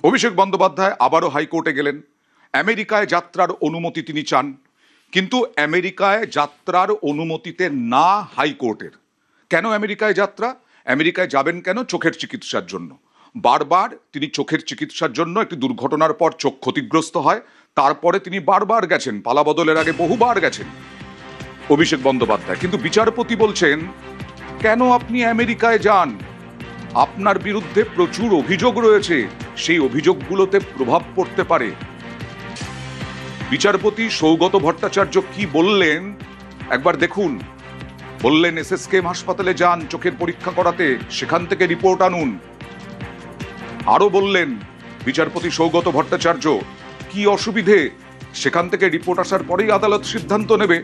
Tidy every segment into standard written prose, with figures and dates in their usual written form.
অভিষেক বন্দ্যোপাধ্যায় আবারও হাইকোর্টে গেলেন। আমেরিকায় যাত্রার অনুমতি তিনি চান, কিন্তু আমেরিকায় যাত্রার অনুমতিতে না হাইকোর্টের। কেন আমেরিকায় যাত্রা? আমেরিকায় যাবেন কেন? চোখের চিকিৎসার জন্য। বারবার তিনি চোখের চিকিৎসার জন্য, একটি দুর্ঘটনার পর চোখ ক্ষতিগ্রস্ত হয়, তারপরে তিনি বারবার গেছেন, পালাবদলের আগে বহুবার গেছেন অভিষেক বন্দ্যোপাধ্যায়। কিন্তু বিচারপতি বলছেন, কেন আপনি আমেরিকায় যান? আপনার বিরুদ্ধে প্রচুর অভিযোগ রয়েছে, সেই অভিযোগগুলোতে প্রভাব পড়তে পারে। বিচারপতি সৌগত ভট্টাচার্য কি বললেন একবার দেখুন। বললেন, এসএসকেএম হাসপাতালে যান চোখের পরীক্ষা করাতে, সেখান থেকে রিপোর্ট আনুন। আরো বললেন বিচারপতি সৌগত ভট্টাচার্য, কি অসুবিধে, সেখান থেকে রিপোর্ট আসার পরেই আদালত সিদ্ধান্ত নেবে।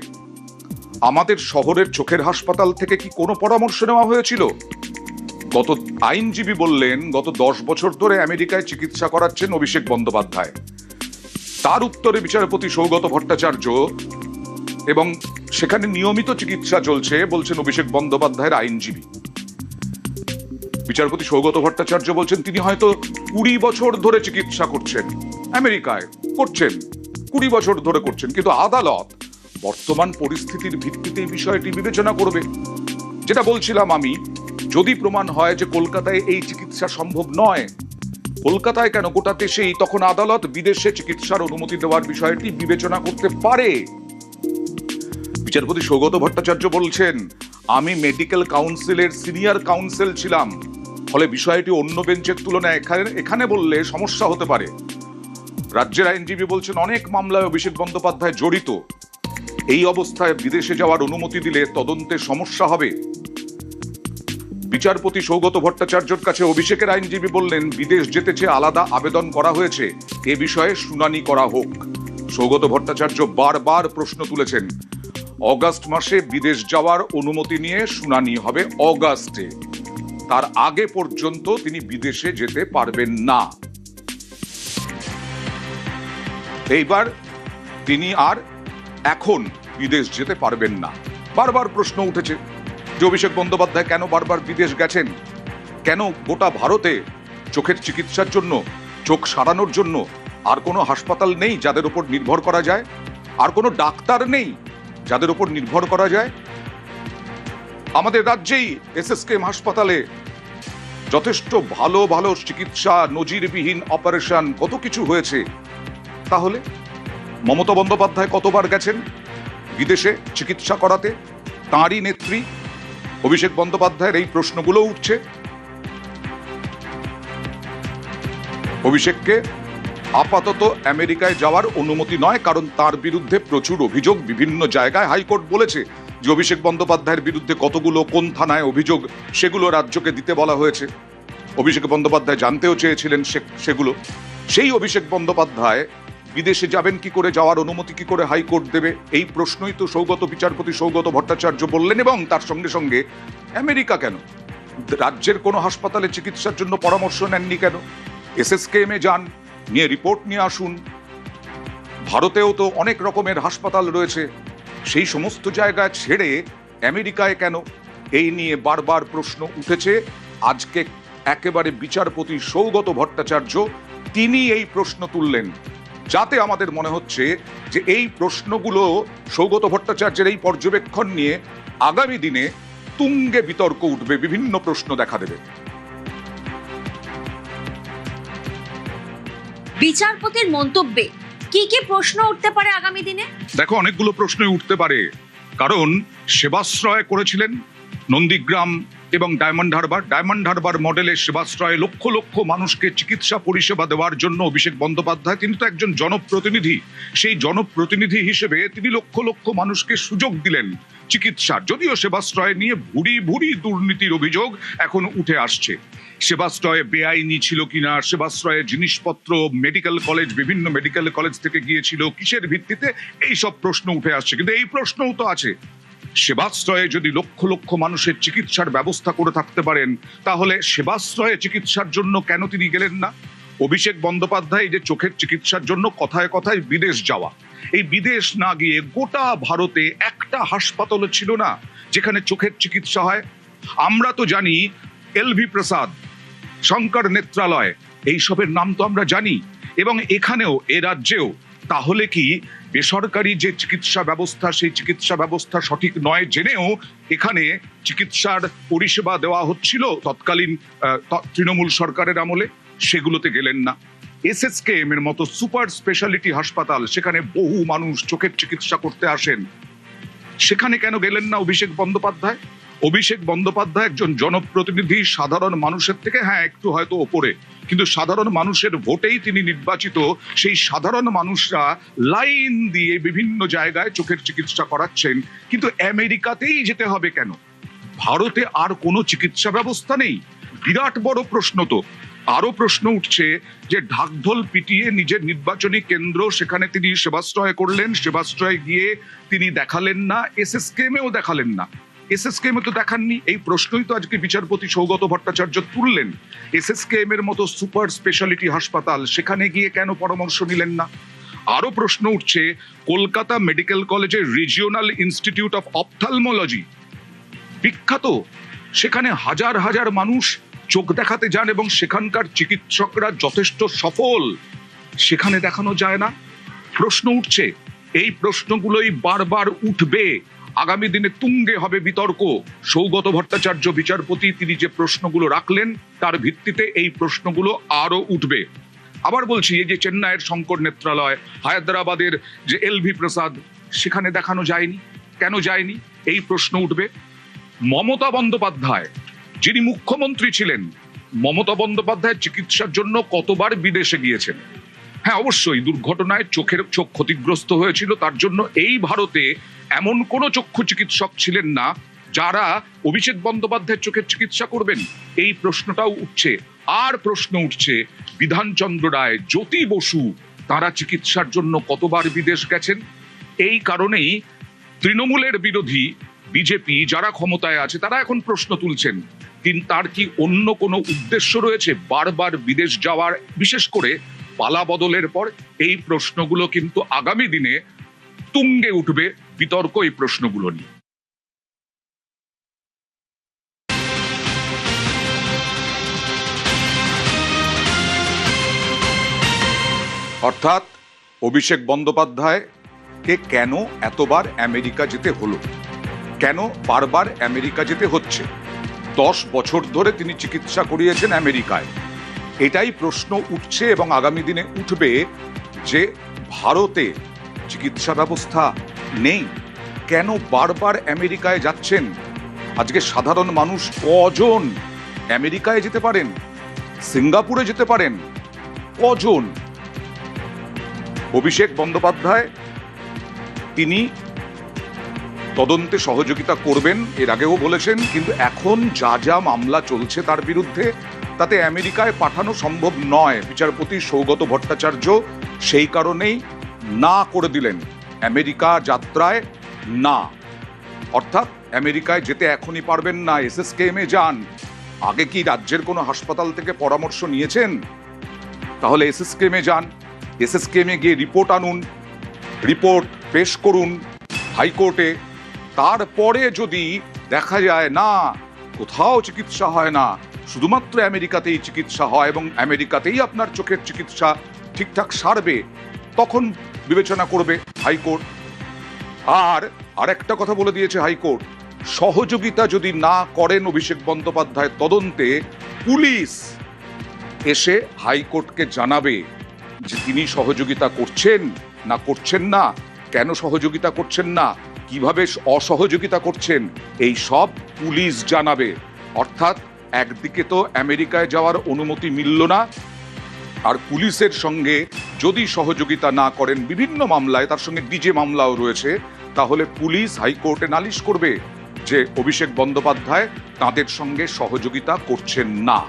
আমাদের শহরের চোখের হাসপাতাল থেকে কি কোনো পরামর্শ নেওয়া হয়েছিল? গত আইনজীবী বললেন, গত 10 বছর ধরে আমেরিকায় চিকিৎসা করাচ্ছেন অভিষেক বন্দ্যোপাধ্যায়। তার উত্তরে বিচারপতি সৌগত ভট্টাচার্য, এবং সেখানে নিয়মিত চিকিৎসা চলছে বলছেন অভিষেক বন্দ্যোপাধ্যায়ের আইনজীবী। বিচারপতি সৌগত ভট্টাচার্য বলছেন, তিনি হয়তো 20 বছর ধরে চিকিৎসা করছেন, আমেরিকায় করছেন, 20 বছর ধরে করছেন, কিন্তু আদালত বর্তমান পরিস্থিতির ভিত্তিতে এই বিষয়টি বিবেচনা করবে। যেটা বলছিলাম আমি, যদি প্রমাণ হয় যে কলকাতায় এই চিকিৎসা সম্ভব নয়, কলকাতায় কেন গোটা দেশেই, তখন আদালত বিদেশে চিকিৎসার অনুমতি দেওয়ার বিষয়টি বিবেচনা করতে পারে। বিচারপতি সৌগত ভট্টাচার্য বলছেন, আমি মেডিকেল কাউন্সিলের সিনিয়র কাউন্সিল ছিলাম, ফলে বিষয়টি অন্য বেঞ্চের তুলনায় এখানে বললে সমস্যা হতে পারে। রাজ্যের আইনজীবী বলছেন, অনেক মামলায় অভিষেক বন্দ্যোপাধ্যায় জড়িত, এই অবস্থায় বিদেশে যাওয়ার অনুমতি দিলে তদন্তে সমস্যা হবে। বিচারপতি সৌগত ভট্টাচার্যের কাছে অভিষেকের আইনজীবী বললেন, বিদেশ যেতে চেয়ে আলাদা আবেদন করা হয়েছে, এ বিষয়ে শুনানি করা হোক। সৌগত ভট্টাচার্য বারবার প্রশ্ন তুলেছেন, অগাস্ট মাসে বিদেশ যাওয়ার অনুমতি নিয়ে শুনানি হবে অগাস্টে, তার আগে পর্যন্ত তিনি বিদেশে যেতে পারবেন না। এইবার তিনি আর এখন বিদেশ যেতে পারবেন না। বারবার প্রশ্ন উঠেছে যে অভিষেক বন্দ্যোপাধ্যায় কেন বারবার বিদেশ গেছেন, কেন গোটা ভারতে চোখের চিকিৎসার জন্য, চোখ সারানোর জন্য আর কোনো হাসপাতাল নেই যাদের উপর নির্ভর করা যায়, আর কোনো ডাক্তার নেই যাদের উপর নির্ভর করা যায়। আমাদের রাজ্যেই এসএসকেএম হাসপাতালে যথেষ্ট ভালো ভালো চিকিৎসা, নজিরবিহীন অপারেশন, কত কিছু হয়েছে। তাহলে মমতা বন্দ্যোপাধ্যায় কতবার গেছেন বিদেশে চিকিৎসা করাতে? তাঁরই নেত্রী অভিষেক বন্দ্যোপাধ্যায়ের এই প্রশ্নগুলো উঠছে। অভিষেককে আপাতত আমেরিকায় যাওয়ার অনুমতি নয়, কারণ তার বিরুদ্ধে প্রচুর অভিযোগ বিভিন্ন জায়গায়। হাইকোর্ট বলেছে যে অভিষেক বন্দ্যোপাধ্যায়ের বিরুদ্ধে কতগুলো, কোন থানায় অভিযোগ, সেগুলো রাজ্যকে দিতে বলা হয়েছে। অভিষেক বন্দ্যোপাধ্যায় জানতেও চেয়েছিলেন সেগুলো। সেই অভিষেক বন্দ্যোপাধ্যায় বিদেশে যাবেন কি করে, যাওয়ার অনুমতি কি করে হাইকোর্ট দেবে, এই প্রশ্নই তো বিচারপতি সৌগত ভট্টাচার্য বললেন। এবং তার সঙ্গে সঙ্গে আমেরিকা কেন? রাজ্যের কোনো হাসপাতালে চিকিৎসার জন্য পরামর্শ নেননি কেন? এসএসকেএমে যান, নিয়ে রিপোর্ট নিয়ে আসুন। ভারতেও তো অনেক রকমের হাসপাতাল রয়েছে, সেই সমস্ত জায়গা ছেড়ে আমেরিকায় কেন? এই নিয়ে বারবার প্রশ্ন উঠেছে। আজকে একেবারে বিচারপতি সৌগত ভট্টাচার্য তিনি এই প্রশ্ন তুললেন, যাতে আমাদের মনে হচ্ছে যে এই প্রশ্নগুলো, সৌগত ভট্টাচার্যের এই পর্যবেক্ষণ নিয়ে আগামী দিনে তুঙ্গে বিতর্ক উঠবে, বিভিন্ন প্রশ্ন দেখা দেবে। বিচারপতির মন্তব্যে কি কি প্রশ্ন উঠতে পারে আগামী দিনে? দেখো, অনেকগুলো প্রশ্নই উঠতে পারে, কারণ সেবাশ্রয় করেছিলেন নন্দীগ্রাম এবং ডায়মন্ড হারবার মডেলের সেবাশ্রয়ে লক্ষ লক্ষ মানুষকে চিকিৎসা পরিষেবা দেওয়ার জন্য অভিষেক বন্দ্যোপাধ্যায়, তিনি তো একজন জনপ্রতিনিধি, সেই জনপ্রতিনিধি হিসেবে তিনি লক্ষ লক্ষ মানুষকে সুযোগ দিলেন চিকিৎসার। যদিও সেবাশ্রয় নিয়ে ভুরি ভুরি দুর্নীতির অভিযোগ এখন উঠে আসছে। সেবাশ্রয়ে বেআইনি ছিল কিনা, সেবাশ্রয়ে জিনিসপত্র মেডিকেল কলেজ, বিভিন্ন মেডিকেল কলেজ থেকে গিয়েছিল কিসের ভিত্তিতে, এই সব প্রশ্ন উঠে আসছে। কিন্তু এই প্রশ্নও তো আছে, সেবাশ্রয়ে যদি লক্ষ লক্ষ মানুষের চিকিৎসার ব্যবস্থা করে থাকতে পারেন, তাহলে সেবাশ্রয়ে চিকিৎসার জন্য কেন তিনি গেলেন না? অভিষেক বন্দ্যোপাধ্যায় যে চোখের চিকিৎসার জন্য কথায় কথায় বিদেশ যাওয়া, এই বিদেশ না গিয়ে গোটা ভারতে একটা হাসপাতালও ছিল না যেখানে চোখের চিকিৎসা হয়। আমরা তো জানি এলভি প্রসাদ, শঙ্কর নেত্রালয়, এইসবের নাম তো আমরা জানি। এবং এখানেও এ রাজ্যেও তাহলে কি বেসরকারি যে চিকিৎসা ব্যবস্থা, সেই চিকিৎসা ব্যবস্থা সঠিক নয় জেনেও এখানে চিকিৎসার পরিষেবা দেওয়া হচ্ছিল তৎকালীন তৃণমূল সরকারের আমলে? সেগুলোতে গেলেন না। এসএসকেএম এর মতো সুপার স্পেশালিটি হাসপাতাল, সেখানে বহু মানুষ চোখের চিকিৎসা করতে আসেন, সেখানে কেন গেলেন না অভিষেক বন্দ্যোপাধ্যায়? অভিষেক বন্দ্যোপাধ্যায় একজন জনপ্রতিনিধি, সাধারণ মানুষের থেকে একটু হয়তো ওপরে, কিন্তু সাধারণ মানুষের ভোটেই তিনি নির্বাচিত। সেই সাধারণ মানুষরা লাইন দিয়ে বিভিন্ন জায়গায় চোখের চিকিৎসা করাচ্ছেন, কিন্তু আমেরিকাতেই যেতে হবে কেন? ভারতে আর কোনো চিকিৎসা ব্যবস্থা নেই? বিরাট বড় প্রশ্ন তো। আরো প্রশ্ন উঠছে যে ঢাকঢোল পিটিয়ে নিজের নির্বাচনী কেন্দ্র, সেখানে তিনি সেবাশ্রয় করলেন, সেবাশ্রয় গিয়ে তিনি দেখালেন না, এসএসকেএমেও দেখালেন না। এসএসকেএম তো দেখাননি, এই প্রশ্নই তো আজকে বিচারপতি সৌগত ভট্টাচার্য তুললেন। এসএসকেএম এর মতো সুপার স্পেশালিটি হাসপাতাল, সেখানে গিয়ে কেন পরামর্শ নিলেন না? আরো প্রশ্ন উঠছে কলকাতা মেডিকেল কলেজের রিজিওনাল ইনস্টিটিউট অফ অপথ্যালমোলজি, বিখ্যাত, সেখানে হাজার হাজার মানুষ চোখ দেখাতে যান এবং সেখানকার চিকিৎসকরা যথেষ্ট সফল, সেখানে দেখানো যায় না। প্রশ্ন উঠছে, এই প্রশ্নগুলোই বারবার উঠবে, আগামী দিনে তুঙ্গে হবে বিতর্ক। সৌগত ভট্টাচার্য বিচারপতি, তিনি যে প্রশ্নগুলো রাখলেন তার ভিত্তিতে এই প্রশ্নগুলো আরো উঠবে। আবার বলছি, এই যে চেন্নাইয়ের শঙ্কর নেত্রালয়, হায়দ্রাবাদের যে এলভি প্রসাদ, সেখানে দেখানো যায়নি, কেন যায়নি? এই প্রশ্ন উঠবে। মমতা বন্দ্যোপাধ্যায়, যিনি মুখ্যমন্ত্রী ছিলেন, মমতা বন্দ্যোপাধ্যায় চিকিৎসার জন্য কতবার বিদেশে গিয়েছেন? হ্যাঁ, অবশ্যই দুর্ঘটনায় চোখ ক্ষতিগ্রস্ত হয়েছিল, তার জন্য এই ভারতে এমন কোনো চক্ষু চিকিৎসক ছিলেন না যারা অভিষেক বন্দ্যোপাধ্যায়ের চোখের চিকিৎসা করবেন। এই প্রশ্নটাও উঠছে। আর প্রশ্ন উঠছে বিধানচন্দ্র রায়, জ্যোতি বসু, তারা চিকিৎসার জন্য কতবার বিদেশ গেছেন? এই কারণেই তৃণমূলের বিরোধী বিজেপি যারা ক্ষমতায় আছে তারা এখন প্রশ্ন তুলছেন, কিন্তু তার কি অন্য কোনো উদ্দেশ্য রয়েছে বারবার বিদেশ যাওয়ার? বিশেষ করে পালা বদলের পর এই প্রশ্নগুলো কিন্তু আগামী দিনে তুঙ্গে উঠবে বিতর্ক এই প্রশ্নগুলো নিয়ে। অর্থাৎ অভিষেক বন্দ্যোপাধ্যায়কে কেন এতবার আমেরিকা যেতে হলো, কেন বারবার আমেরিকা যেতে হচ্ছে? 10 বছর ধরে তিনি চিকিৎসা করিয়েছেন আমেরিকায়, এটাই প্রশ্ন উঠছে এবং আগামী দিনে উঠবে যে ভারতে চিকিৎসা ব্যবস্থা নেই, কেন বারবার আমেরিকায় যাচ্ছেন? আজকে সাধারণ মানুষ কজন আমেরিকায় যেতে পারেন, সিঙ্গাপুরে যেতে পারেন? কজন? অভিষেক বন্দ্যোপাধ্যায় তিনি তদন্তে সহযোগিতা করবেন, এর আগেও বলেছেন, কিন্তু এখন যা যা মামলা চলছে তার বিরুদ্ধে, তাতে আমেরিকায় পাঠানো সম্ভব নয়। বিচারপতি সৌগত ভট্টাচার্য সেই কারণেই না করে দিলেন, আমেরিকা যাত্রায় না। অর্থাৎ আমেরিকায় যেতে এখনই পারবেন না, এসএসকেএমে যান। আগে কি রাজ্যের কোনো হাসপাতাল থেকে পরামর্শ নিয়েছেন? তাহলে এসএসকেএমে যান, এসএসকেএমে গিয়ে রিপোর্ট আনুন, রিপোর্ট পেশ করুন হাইকোর্টে। তারপরে যদি দেখা যায় না কোথাও চিকিৎসা হয় না, শুধুমাত্র আমেরিকাতেই চিকিৎসা হয় এবং আমেরিকাতেই আপনার চোখের চিকিৎসা ঠিকঠাক সারবে, তখন বিবেচনা করবে হাইকোর্ট। আর আরেকটা কথা বলে দিয়েছে হাইকোর্ট, সহযোগিতা যদি না করেন অভিষেক বন্দ্যোপাধ্যায় তদন্তে, পুলিশ এসে হাইকোর্টকে জানাবে যে তিনি সহযোগিতা করছেন না করছেন না, কেন সহযোগিতা করছেন না, কিভাবে অসহযোগিতা করছেন, এই সব পুলিশ জানাবে। অর্থাৎ একদিকে তো আমেরিকায় যাওয়ার অনুমতি মিলল না, আর পুলিশের সঙ্গে যদি সহযোগিতা না করেন বিভিন্ন মামলায়, তার সঙ্গে ডিজে মামলাও রয়েছে, তাহলে পুলিশ হাইকোর্টে নালিশ করবে যে অভিষেক বন্দ্যোপাধ্যায় তাদের সঙ্গে সহযোগিতা করছেন না।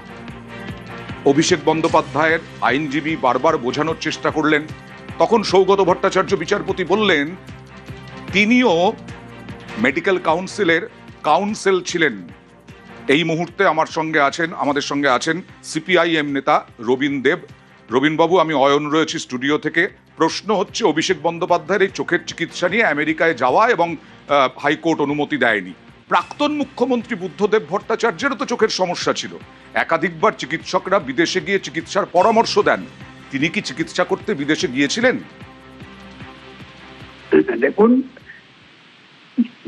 অভিষেক বন্দ্যোপাধ্যায়ের আইনজীবী বারবার বোঝানোর চেষ্টা করলেন, তখন সৌগত ভট্টাচার্য বিচারপতি বললেন তিনিও মেডিকেল কাউন্সিলের কাউন্সিল ছিলেন। এই মুহূর্তে আমাদের সঙ্গে আছেন সিপিআইএম নেতা রবীন দেব। রবীনবাবু, আমি অয়ন রয়েছি স্টুডিও থেকে। প্রশ্ন হচ্ছে অভিষেক বন্দ্যোপাধ্যায়ের এই চোখের চিকিৎসা নিয়ে আমেরিকায় যাওয়া এবং হাইকোর্ট অনুমতি দেয়নি, প্রাক্তন মুখ্যমন্ত্রী বুদ্ধদেব ভট্টাচার্যেরও তো চোখের সমস্যা ছিল, একাধিকবার চিকিৎসকরা বিদেশে গিয়ে চিকিৎসার পরামর্শ দেন। তিনি কি চিকিৎসা করতে বিদেশে গিয়েছিলেন? দেখুন,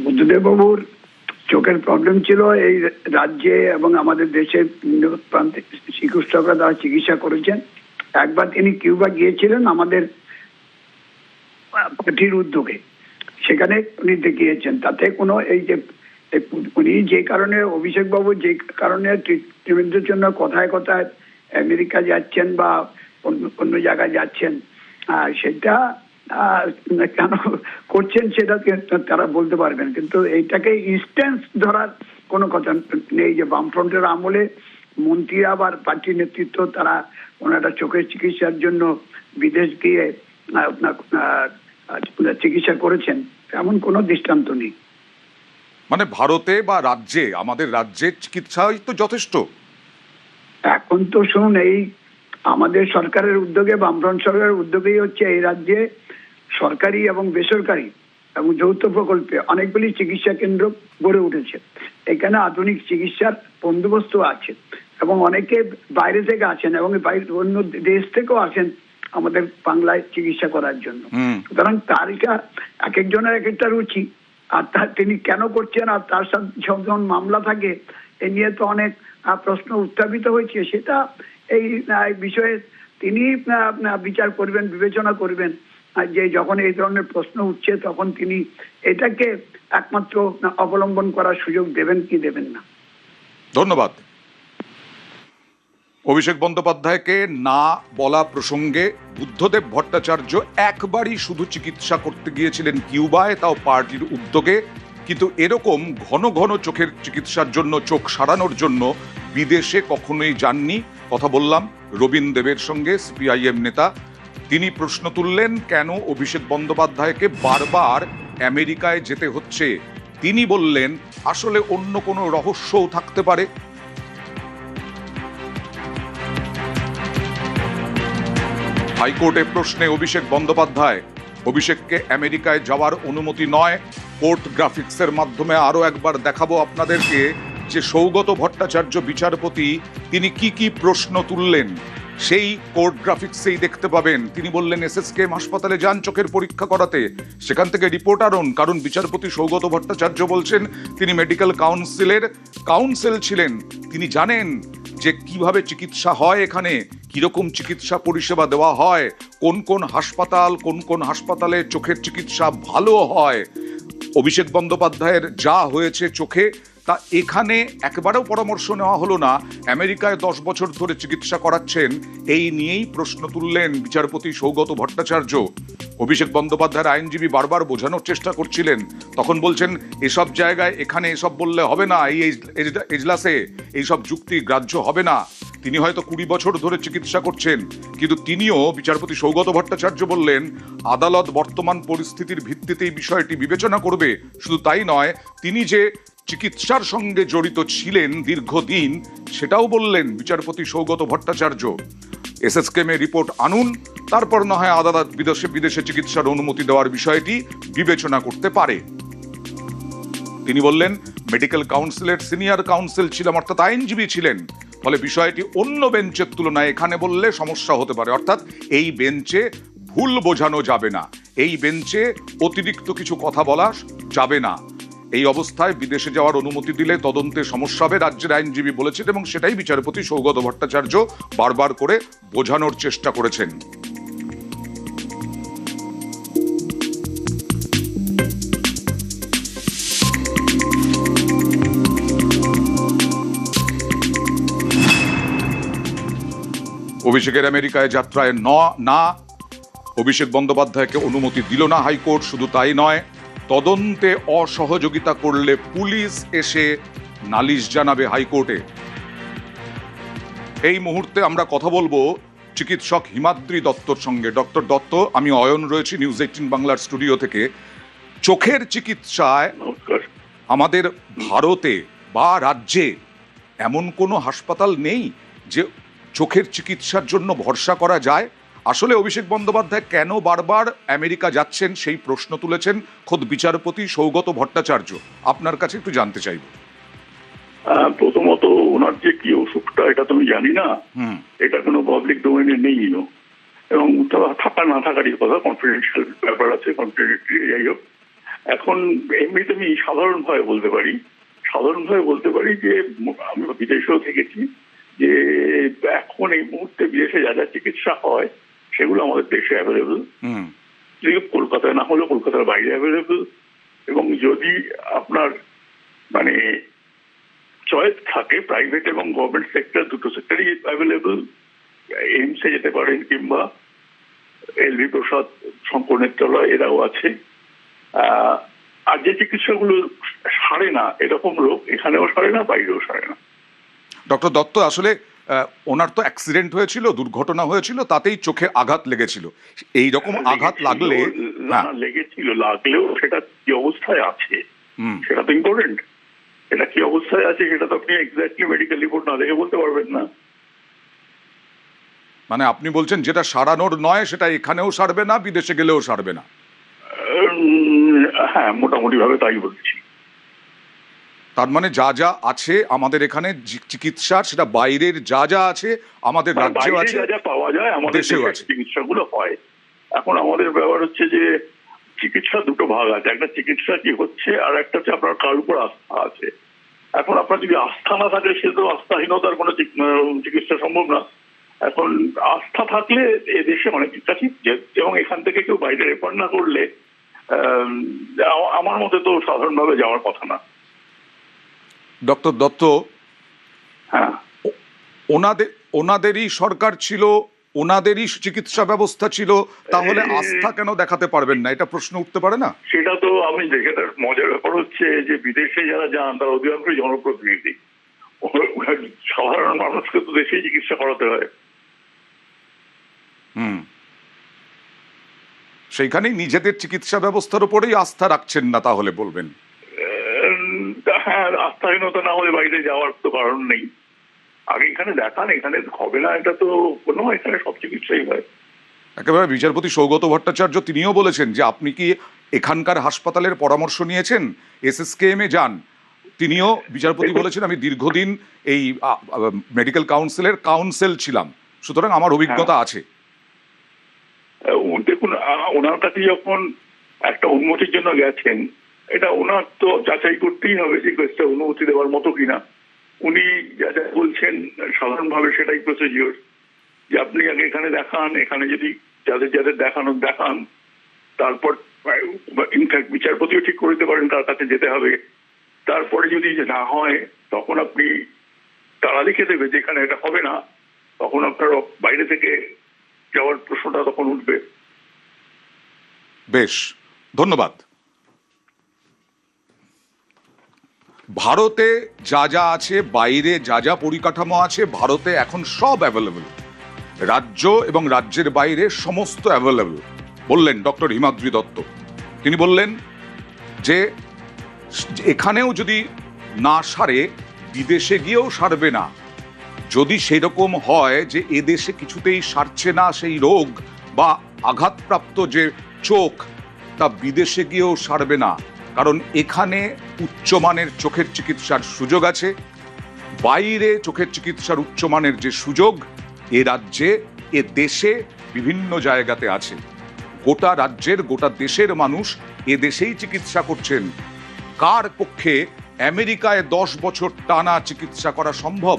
বুদ্ধদেব বাবুর চোখের প্রবলেম ছিল এই রাজ্যে এবং আমাদের দেশের বিভিন্ন প্রান্তে চিকিৎসকরা তারা চিকিৎসা করেছেন। একবার তিনি কিউবা গিয়েছিলেন আমাদের পার্টির উদ্যোগে, সেখানে উনি দেখিয়েছেন। তাতে কোনো এই যে উনি যে কারণে অভিষেক বাবু যে কারণে ট্রিটমেন্টের জন্য কথায় কথায় আমেরিকা যাচ্ছেন বা অন্য জায়গায় যাচ্ছেন, সেটা কেন করছেন সেটা তারা বলতে পারবেন, কিন্তু এইটাকে ইনস্ট্যান্স ধরার কোনো কথা নেই যে বামফ্রন্টের আমলে মন্ত্রীরা বা পার্টি নেতৃত্ব তারা ওনারা চোখের চিকিৎসার জন্য বিদেশ গিয়ে চিকিৎসা করেছেন, এমন কোনো দৃষ্টান্ত নেই। মানে ভারতে বা রাজ্যে, আমাদের রাজ্যের চিকিৎসাই তো যথেষ্ট। এখন তো শুনুন, এই আমাদের সরকারের উদ্যোগে, বামফ্রন্ট সরকারের উদ্যোগেই হচ্ছে এই রাজ্যে সরকারি এবং বেসরকারি এবং যৌথ প্রকল্পে অনেকগুলি চিকিৎসা কেন্দ্র গড়ে উঠেছে। এখানে আধুনিক চিকিৎসার বন্দোবস্ত আছে এবং অনেকে বাইরে থেকে আসেন এবং অন্য দেশ থেকেও আসেন আমাদের বাংলায় চিকিৎসা করার জন্য। সুতরাং তার এটা এক একজনের এক একটা রুচি, আর তিনি কেন করছেন আর তার সাথে যখন মামলা থাকে এ নিয়ে তো অনেক প্রশ্ন উত্থাপিত হয়েছে। সেটা এই বিষয়ে তিনি বিচার করবেন, বিবেচনা করবেন, যে যখন এই ধরনের প্রশ্ন উঠছে তখন তিনি এটাকে একমাত্র অবলম্বন করার সুযোগ দেবেন কি দেবেন না। ধন্যবাদ। অভিষেক বন্দ্যোপাধ্যায়কে না বলা প্রসঙ্গে বুদ্ধদেব ভট্টাচার্য একবারই শুধু চিকিৎসা করতে গিয়েছিলেন কিউবায়, তাও পার্টির উদ্যোগে, কিন্তু এরকম ঘন ঘন চোখের চিকিৎসার জন্য, চোখ সারানোর জন্য বিদেশে কখনোই যাননি। কথা বললাম রবীন দেবের সঙ্গে, সিপিআইএম নেতা। তিনি প্রশ্ন তুললেন কেন অভিষেক বন্দ্যোপাধ্যায়কে বারবার আমেরিকায় যেতে হচ্ছে। তিনি বললেন আসলে অন্য কোনো রহস্যও থাকতে পারে। হাইকোর্টে প্রশ্নে অভিষেক বন্দ্যোপাধ্যায়, অভিষেককে আমেরিকায় যাওয়ার অনুমতি নয়। কোর্ট গ্রাফিক্সের মাধ্যমে আরো একবার দেখাবো আপনাদেরকে যে সৌগত ভট্টাচার্য বিচারপতি তিনি কি কি প্রশ্ন তুললেন, সেই কোর্ট গ্রাফিক্সেই দেখতে পাবেন। তিনি বললেন এসএসকেএম হাসপাতালে যান চোখের পরীক্ষা করাতে, সেখান থেকে রিপোর্ট আনুন, কারণ বিচারপতি সৌগত ভট্টাচার্য বলছেন তিনি মেডিকেল কাউন্সিল ছিলেন, তিনি জানেন যে কিভাবে চিকিৎসা হয়, এখানে কিরকম চিকিৎসা পরিষেবা দেওয়া হয়, কোন কোন হাসপাতালে চোখের চিকিৎসা ভালো হয়। অভিষেক বন্দ্যোপাধ্যায়ের যা হয়েছে চোখে তা এখানে একবারও পরামর্শ নেওয়া হলো না। আমেরিকায় 10 বছর ধরে চিকিৎসা করাচ্ছেন, এই নিয়েই প্রশ্ন তুললেন বিচারপতি সৌগত ভট্টাচার্য। অভিষেক বন্দ্যোপাধ্যায়ের আইনজীবী বারবার বোঝানোর চেষ্টা করছিলেন, তখন বলছেন এসব জায়গায় এখানে এসব বললে হবে না, এই এজলাসে এইসব যুক্তি গ্রাহ্য হবে না। তিনি হয়তো 20 বছর ধরে চিকিৎসা করছেন, কিন্তু তিনিও, বিচারপতি সৌগত ভট্টাচার্য বললেন আদালত বর্তমান পরিস্থিতির ভিত্তিতেই বিষয়টি বিবেচনা করবে। শুধু তাই নয়, তিনি যে চিকিৎসার সঙ্গে জড়িত ছিলেন দীর্ঘদিন সেটাও বললেন বিচারপতি সৌগত ভট্টাচার্য। এসএসকেএম এর রিপোর্ট আনুন, তারপর না হয় আদালত বিদেশে চিকিৎসার অনুমতি দেওয়ার বিষয়টি বিবেচনা করতে পারে। তিনি বললেন মেডিকেল কাউন্সিলের সিনিয়র কাউন্সিল ছিলাম, অর্থাৎ আইনজীবী ছিলেন, ফলে বিষয়টি অন্য বেঞ্চের তুলনায় এখানে বললে সমস্যা হতে পারে। অর্থাৎ এই বেঞ্চে ভুল বোঝানো যাবে না, এই বেঞ্চে অতিরিক্ত কিছু কথা বলা যাবে না। এই অবস্থায় বিদেশে যাওয়ার অনুমতি দিলে তদন্তে সমস্যা হবে, রাজ্যের আইনজীবী বলেছেন, এবং সেটাই বিচারপতি সৌগত ভট্টাচার্য বারবার করে বোঝানোর চেষ্টা করেছেন। অভিষেকের আমেরিকায় যাত্রায় না, অভিষেক বন্দ্যোপাধ্যায়কে অনুমতি দিল না হাইকোর্ট। শুধু তাই নয়, তদন্তে অসহযোগিতা করলে পুলিশ এসে নালিশ জানাবে হাইকোর্টে। এই মুহূর্তে আমরা কথা বলবো চিকিৎসক হিমাদ্রি দত্তর সঙ্গে। ডক্টর দত্ত, আমি অয়ন রয়েছি নিউজ 18 বাংলার স্টুডিও থেকে। চোখের চিকিৎসায় আমাদের ভারতে বা রাজ্যে এমন কোনো হাসপাতাল নেই যে চোখের চিকিৎসার জন্য ভরসা করা যায়? আসলে অভিষেক বন্দ্যোপাধ্যায় কেন বারবার আমেরিকা যাচ্ছেন সেই প্রশ্ন তুলেছেন খোদ বিচারপতি সৌগত ভট্টাচার্য। আপনার কাছে একটু জানতে চাইব। প্রথমত ওনার যে কি অসুখটা এটা তো আমি জানি না, এটা কোনো পাবলিক ডোমেইনে নেই, এবং থাকা না থাকারই কথা, কনফিডেন্সিয়াল ব্যাপার আছে, কনফিডেন্সিয়ালি যাই হোক। এখন এমনিতে আমি সাধারণভাবে বলতে পারি যে আমি বিদেশেও থেকেছি, যে এখন এই মুহূর্তে বিদেশে যা যা চিকিৎসা হয় সেগুলো আমাদের দেশে অ্যাভেলেবল, যদি কলকাতায় না হলেও কলকাতার বাইরে অ্যাভেলেবল, এবং যদি আপনার মানে চয়েস থাকে প্রাইভেট এবং গভর্নমেন্ট সেক্টর দুটো সেক্টরই অ্যাভেলেবল। এইমসে যেতে পারেন, কিংবা এলভি প্রসাদ শঙ্কর নেত্রালয় এরাও আছে। আর যে চিকিৎসাগুলো সারে না এরকম রোগ এখানেও সারে না, বাইরেও সারে না। ডক্টর দত্ত, আসলে ওনার তো অ্যাক্সিডেন্ট হয়েছিল, দুর্ঘটনা হয়েছিল, তাতেই চোখে আঘাত লেগেছিল। এই রকম আঘাত লাগলে লেগেছিল, লাগলেও সেটা কি অবস্থায় আছে সেটা তো ইম্পর্টেন্ট। এটা কি অবস্থায় আছে সেটা তো আপনি এক্স্যাক্টলি মেডিকেল রিপোর্ট না দেখে বলতে পারবেন না। মানে আপনি বলছেন যেটা সারানোর নয় সেটা এখানেও সারবে না, বিদেশে গেলেও সারবে না? হ্যাঁ, মোটামুটি ভাবে তাই বলছি। তার মানে যা যা আছে আমাদের এখানে চিকিৎসার, সেটা বাইরের যা যা আছে আমাদের রাজ্যেও আছে, যা যা পাওয়া যায় আমাদের দেশেও আছে, চিকিৎসাগুলো হয়। এখন আমাদের ব্যাপার হচ্ছে যে চিকিৎসা দুটো ভাগ আছে, একটা চিকিৎসা কি হচ্ছে আর একটা হচ্ছে আপনার কার উপর আস্থা আছে। এখন আপনার যদি আস্থা না থাকে সে তো আস্থাহীনতার কোনো চিকিৎসা সম্ভব না। এখন আস্থা থাকলে এদেশে অনেক কাছে, এবং এখান থেকে কেউ বাইরে রেফার না করলে আমার মতে তো সাধারণভাবে যাওয়ার কথা না। ডক্টর দত্ত, হ্যাঁ, ওনাদেরই সরকার ছিল, ওনাদেরই চিকিৎসা ব্যবস্থা ছিল, তাহলে আস্থা কেন দেখাতে পারবেন না? এটা প্রশ্ন উঠতে পারে না? সেটা তো আমি দেখে, মজার ব্যাপার হচ্ছে যে বিদেশে যারা যান তারা অধিকাংশই জনপ্রতিনিধি, সাধারণ মানুষকে তো দেশেই চিকিৎসা করাতে হয়। সেইখানেই নিজেদের চিকিৎসা ব্যবস্থার উপরেই আস্থা রাখছেন না তাহলে বলবেন? হ্যাঁ, আস্থাহীনতা না হলে বাইরে যাওয়ার তো কারণ নেই। আগে এখানে দেখান, এখানে হবে না এটা তো কোনো, এখানে সব চিকিৎসাই হয়। একেবারে বিচারপতি সৌগত ভট্টাচার্য তিনিও বলেছেন যে আপনি কি এখানকার হাসপাতালের পরামর্শ নিয়েছেন? SSKM এ যান। তিনিও বিচারপতি বলেছেন আমি দীর্ঘদিন এই মেডিকেল কাউন্সিলের কাউন্সিল ছিলাম, সুতরাং আমার অভিজ্ঞতা আছে। দেখুন, ওনার কাছে যখন একটা অনুমতির জন্য গেছেন, এটা ওনার তো যাচাই করতেই হবে যে কেসটা অনুমতি দেওয়ার মতো কিনা। উনি যা যা বলছেন সাধারণভাবে সেটাই প্রসিডিওর, যে আপনি আগে এখানে দেখান, এখানে যদি যাদের যাদের দেখান, তারপর ইনফ্যাক্ট বিচারপতিও ঠিক করে দিতে পারেন তার কাছে যেতে হবে। তারপরে যদি না হয় তখন আপনি, তারা লিখে দেবে যে এখানে এটা হবে না, তখন আপনার বাইরে থেকে যাওয়ার প্রশ্নটা তখন উঠবে। বেশ, ধন্যবাদ। ভারতে যা যা আছে, বাইরে যা যা পরিকাঠামো আছে, ভারতে এখন সব অ্যাভেলেবল। রাজ্য এবং রাজ্যের বাইরে সমস্ত অ্যাভেলেবল, বললেন ডক্টর হিমাদ্রি দত্ত। তিনি বললেন যে এখানেও যদি না সারে বিদেশে গিয়েও সারবে না। যদি সেরকম হয় যে এদেশে কিছুতেই সারছে না সেই রোগ বা আঘাতপ্রাপ্ত যে চোখ, তা বিদেশে গিয়েও সারবে না, কারণ এখানে উচ্চমানের চোখের চিকিৎসার সুযোগ আছে। বাইরে চোখের চিকিৎসার উচ্চমানের যে সুযোগ এ রাজ্যে, এ দেশে বিভিন্ন জায়গাতে আছে। গোটা রাজ্যের, গোটা দেশের মানুষ এ দেশেই চিকিৎসা করছেন। কার পক্ষে আমেরিকায় 10 বছর টানা চিকিৎসা করা সম্ভব?